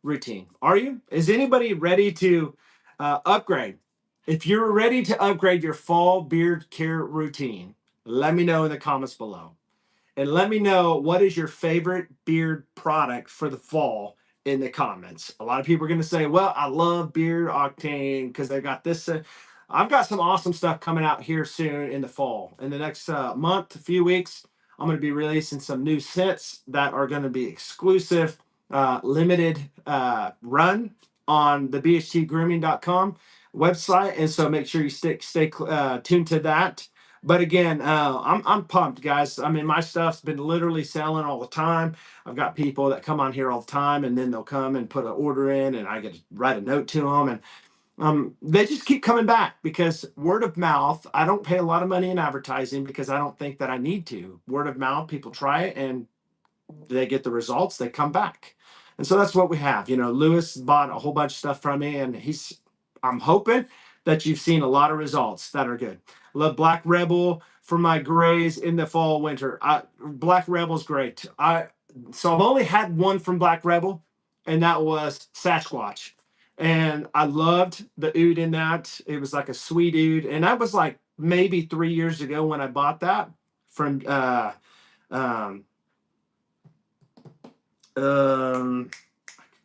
routine? Are you? Is anybody ready to upgrade? If you're ready to upgrade your fall beard care routine, let me know in the comments below. And let me know what is your favorite beard product for the fall in the comments. A lot of people are going to say, well, I love Beard Octane because they got this. I've got some awesome stuff coming out here soon in the fall. In the next month, a few weeks, I'm going to be releasing some new scents that are going to be exclusive, limited run on the BHT website. And so make sure you stay tuned to that. But again, I'm pumped, guys. I mean, my stuff's been literally selling all the time. I've got people that come on here all the time, and then they'll come and put an order in, and I get to write a note to them, and they just keep coming back because word of mouth. I don't pay a lot of money in advertising because I don't think that I need to. Word of mouth, people try it, and they get the results, they come back. And so that's what we have. You know, Lewis bought a whole bunch of stuff from me, and I'm hoping that you've seen a lot of results that are good. Love Black Rebel for my grays in the fall, winter. Black Rebel's great. So I've only had one from Black Rebel, and that was Sasquatch. And I loved the oud in that. It was like a sweet oud. And that was like maybe 3 years ago when I bought that from um, um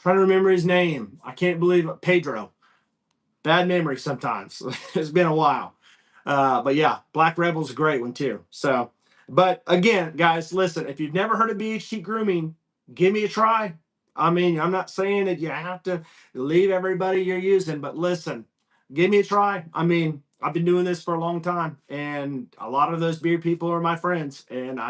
trying to remember his name. I can't believe it. Pedro. Bad memory sometimes. It's been a while. But yeah, Black Rebel's a great one too. So, but again, guys, listen, if you've never heard of BHT Grooming, give me a try. I mean, I'm not saying that you have to leave everybody you're using, but listen, give me a try. I mean, I've been doing this for a long time, and a lot of those beard people are my friends. And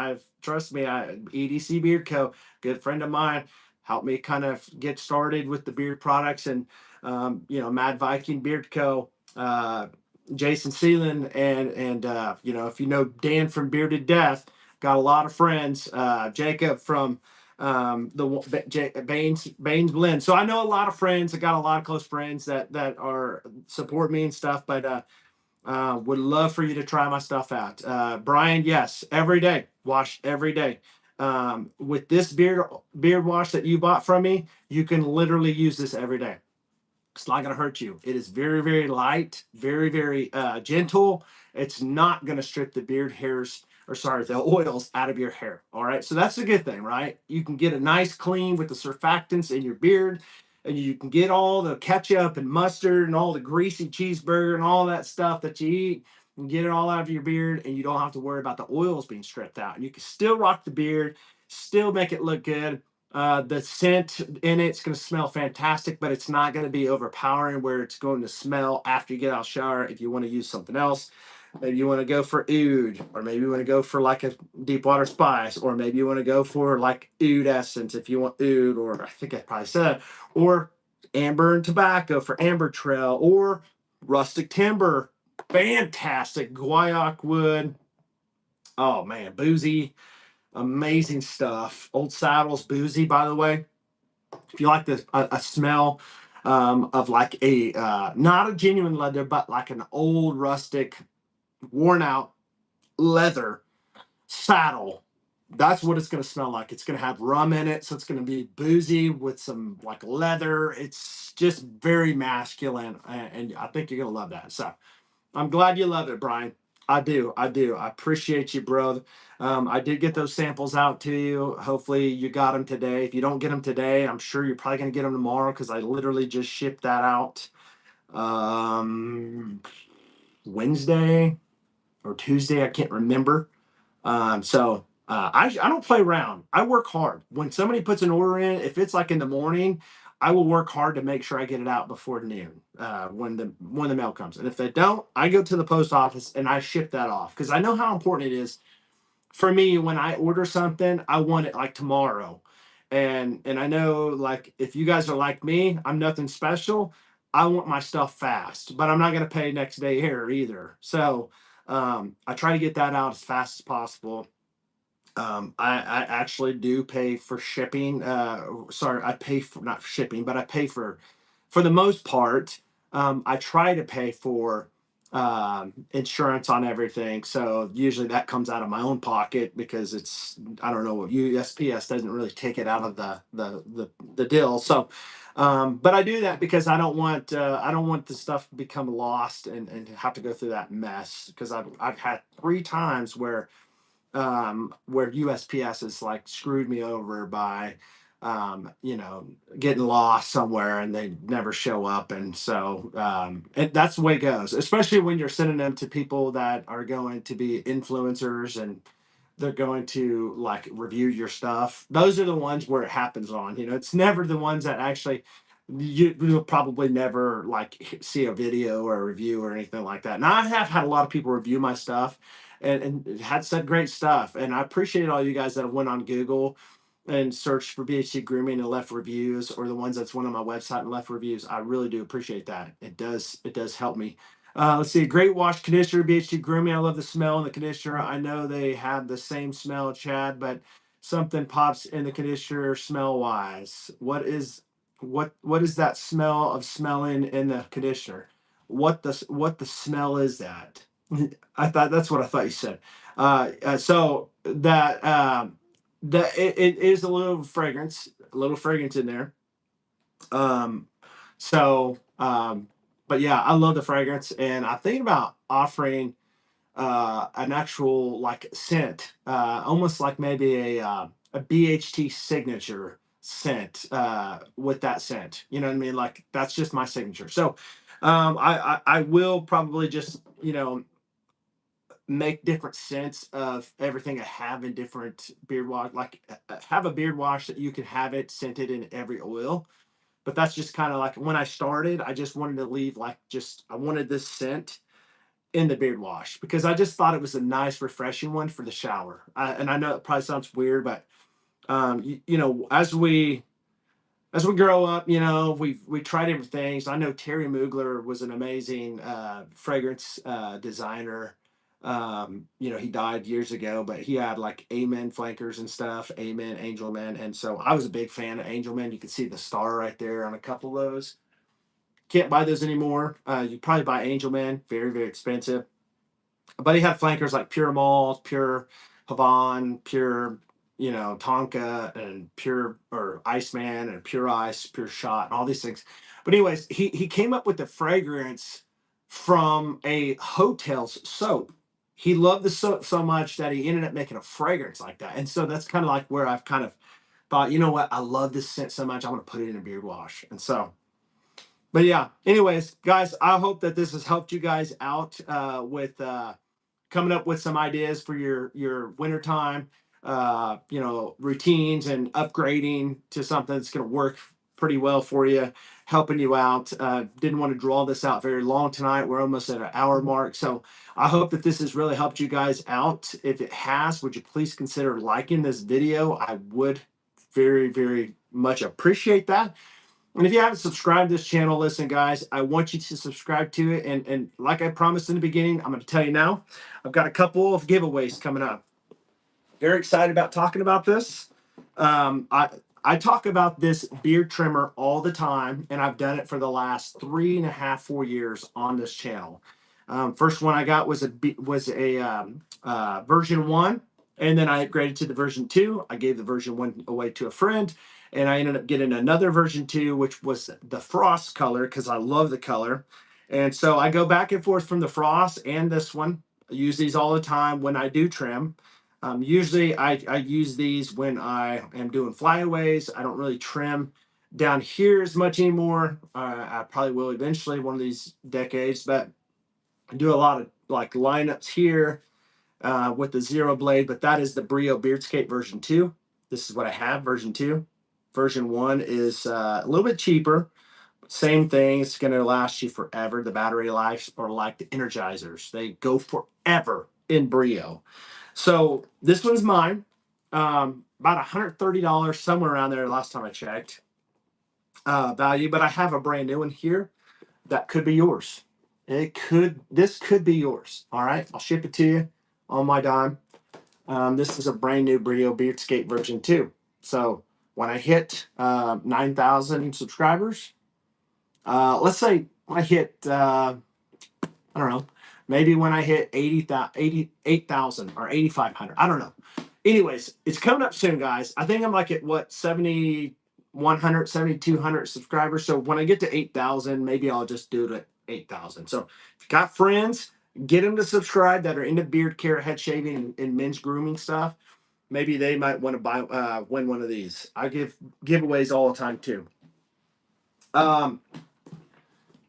trust me, EDC Beard Co., good friend of mine, helped me kind of get started with the beard products, and Mad Viking Beard Co., Jason Seelan, and if you know Dan from Bearded Death, got a lot of friends. Jacob from Baines Blend. So I know a lot of friends. I got a lot of close friends that are support me and stuff. But would love for you to try my stuff out. Brian, yes, every day, wash every day. With this beard wash that you bought from me, you can literally use this every day. It's not going to hurt you. It is very, very light, very, very gentle. It's not going to strip the beard hairs, or sorry, the oils out of your hair. All right. So that's a good thing, right? You can get a nice clean with the surfactants in your beard, and you can get all the ketchup and mustard and all the greasy cheeseburger and all that stuff that you eat and get it all out of your beard, and you don't have to worry about the oils being stripped out. And you can still rock the beard, still make it look good. The scent in it's going to smell fantastic, but it's not going to be overpowering where it's going to smell after you get out of the shower. If you want to use something else, maybe you want to go for oud, or maybe you want to go for like a deep water spice, or maybe you want to go for like oud essence if you want oud, or I think I probably said, or amber and tobacco for amber trail, or rustic timber, fantastic guaiac wood. Oh man, boozy, amazing stuff. Old Saddles boozy, by the way. If you like a smell of like a not a genuine leather, but like an old rustic, worn out leather saddle, that's what it's going to smell like. It's going to have rum in it, so it's going to be boozy with some like leather. It's just very masculine, and I think you're going to love that. So I'm glad you love it, Brian. I do. I do. I appreciate you, bro. I did get those samples out to you. Hopefully you got them today. If you don't get them today, I'm sure you're probably going to get them tomorrow because I literally just shipped that out Wednesday or Tuesday. I can't remember. I don't play around. I work hard. When somebody puts an order in, if it's like in the morning, I will work hard to make sure I get it out before noon when the mail comes. And if they don't, I go to the post office and I ship that off because I know how important it is for me. When I order something, I want it like tomorrow. And I know, like, if you guys are like me, I'm nothing special. I want my stuff fast, but I'm not going to pay next day here either. So I try to get that out as fast as possible. I actually do pay for shipping. Sorry, I pay for not for shipping, but I pay for the most part. I try to pay for insurance on everything. So usually that comes out of my own pocket because it's I don't know USPS doesn't really take it out of the deal. So, but I do that because I don't want the stuff to become lost and have to go through that mess because I've had 3 times where USPS has like screwed me over by, you know, getting lost somewhere and they never show up. And so that's the way it goes, especially when you're sending them to people that are going to be influencers and they're going to like review your stuff. Those are the ones where it happens on. You know, it's never the ones that actually you'll probably never like see a video or a review or anything like that. Now I have had a lot of people review my stuff and had said great stuff. And I appreciate all you guys that have went on Google and searched for BHT Grooming and left reviews, or the ones that's went on my website and left reviews. I really do appreciate that. It does help me. Let's see, great wash conditioner, BHT Grooming. I love the smell in the conditioner. I know they have the same smell, Chad, but something pops in the conditioner smell wise. What is that smell of smelling in the conditioner? What the smell is that? I thought that's what I thought you said. So that it is a little fragrance in there. Um, so, but yeah, I love the fragrance, and I think about offering an actual like scent, almost like maybe a BHT signature scent with that scent. You know what I mean? Like that's just my signature. So I will probably just make different scents of everything I have in different beard wash. Like have a beard wash that you can have it scented in every oil. But that's just kind of like when I started, I just wanted to leave like just I wanted this scent in the beard wash because I just thought it was a nice, refreshing one for the shower. And I know it probably sounds weird, but you know, as we grow up, you know, we try different things. I know Terry Mugler was an amazing fragrance designer. You know, he died years ago, but he had like Amen flankers and stuff, Amen, Angel Men. And so I was a big fan of Angel Men. You can see the star right there on a couple of those. Can't buy those anymore. You probably buy Angel Men, very, very expensive. But he had flankers like Pure Malt, Pure Havan, Pure, you know, Tonka, and Pure or Iceman, and Pure Ice, Pure Shot, and all these things. But anyways, he came up with the fragrance from a hotel's soap. He loved the soap so much that he ended up making a fragrance like that. And so that's kind of like where I've kind of thought, you know what, I love this scent so much, I'm gonna put it in a beard wash. And so but yeah, anyways, guys, I hope that this has helped you guys out with coming up with some ideas for your wintertime, you know, routines and upgrading to something that's going to work pretty well for you, helping you out. Didn't want to draw this out very long tonight. We're almost at an hour mark, so I hope that this has really helped you guys out. If it has, would you please consider liking this video? I would very, very much appreciate that. And if you haven't subscribed to this channel, listen, guys, I want you to subscribe to it. And like I promised in the beginning, I'm going to tell you now, I've got a couple of giveaways coming up. Very excited about talking about this. I talk about this beard trimmer all the time, and I've done it for the last 3.5, 4 years on this channel. First one I got was a version 1, and then I upgraded to the version 2. I gave the version 1 away to a friend, and I ended up getting another version 2, which was the frost color because I love the color. And so I go back and forth from the frost and this one. I use these all the time when I do trim. Usually I use these when I am doing flyaways. I don't really trim down here as much anymore. I probably will eventually one of these decades, but I do a lot of like lineups here with the zero blade, but that is the Brio Beardscape version 2. This is what I have, version 2. Version 1 is a little bit cheaper. Same thing, it's going to last you forever. The battery lives are like the Energizers. They go forever in Brio. So this one's mine. About $130, somewhere around there last time I checked value, but I have a brand new one here that could be yours. This could be yours. All right, I'll ship it to you on my dime. This is a brand new Brio Beardscape version 2. So when I hit 9,000 subscribers, let's say I hit, I don't know, maybe when I hit 88,000 or 8,500, I don't know. Anyways, it's coming up soon, guys. I think I'm like at what, 7,100, 7,200 subscribers. So when I get to 8,000, maybe I'll just do it at 8,000. So if you got friends, get them to subscribe that are into beard care, head shaving, and men's grooming stuff. Maybe they might want to win one of these. I give giveaways all the time too.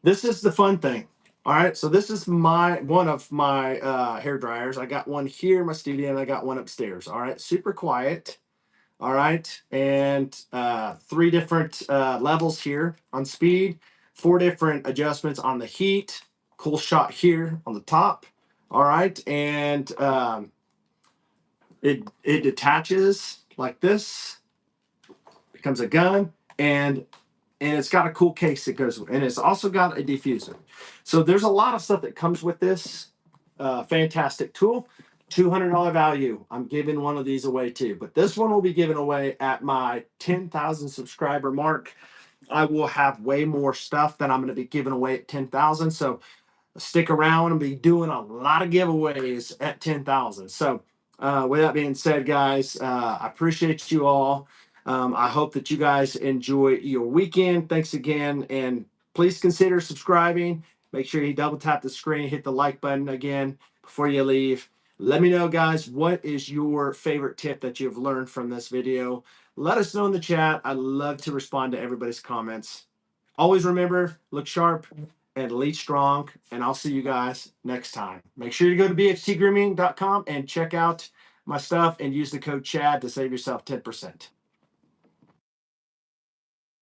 This is the fun thing. All right, so this is one of my hair dryers. I got one here in my studio, and I got one upstairs. All right, super quiet. All right, and 3 different levels here on speed, 4 different adjustments on the heat. Cool shot here on the top. All right, and it detaches like this, becomes a gun, and it's got a cool case that goes, and it's also got a diffuser. So there's a lot of stuff that comes with this fantastic tool. $200 value. I'm giving one of these away too, but this one will be given away at my 10,000 subscriber mark. I will have way more stuff that I'm going to be giving away at 10,000. So stick around and be doing a lot of giveaways at 10,000. So with that being said, guys, I appreciate you all. I hope that you guys enjoy your weekend. Thanks again. And please consider subscribing. Make sure you double tap the screen, hit the like button again before you leave. Let me know, guys, what is your favorite tip that you've learned from this video? Let us know in the chat. I love to respond to everybody's comments. Always remember, look sharp and lead strong. And I'll see you guys next time. Make sure you go to bhtgrooming.com and check out my stuff and use the code CHAD to save yourself 10%.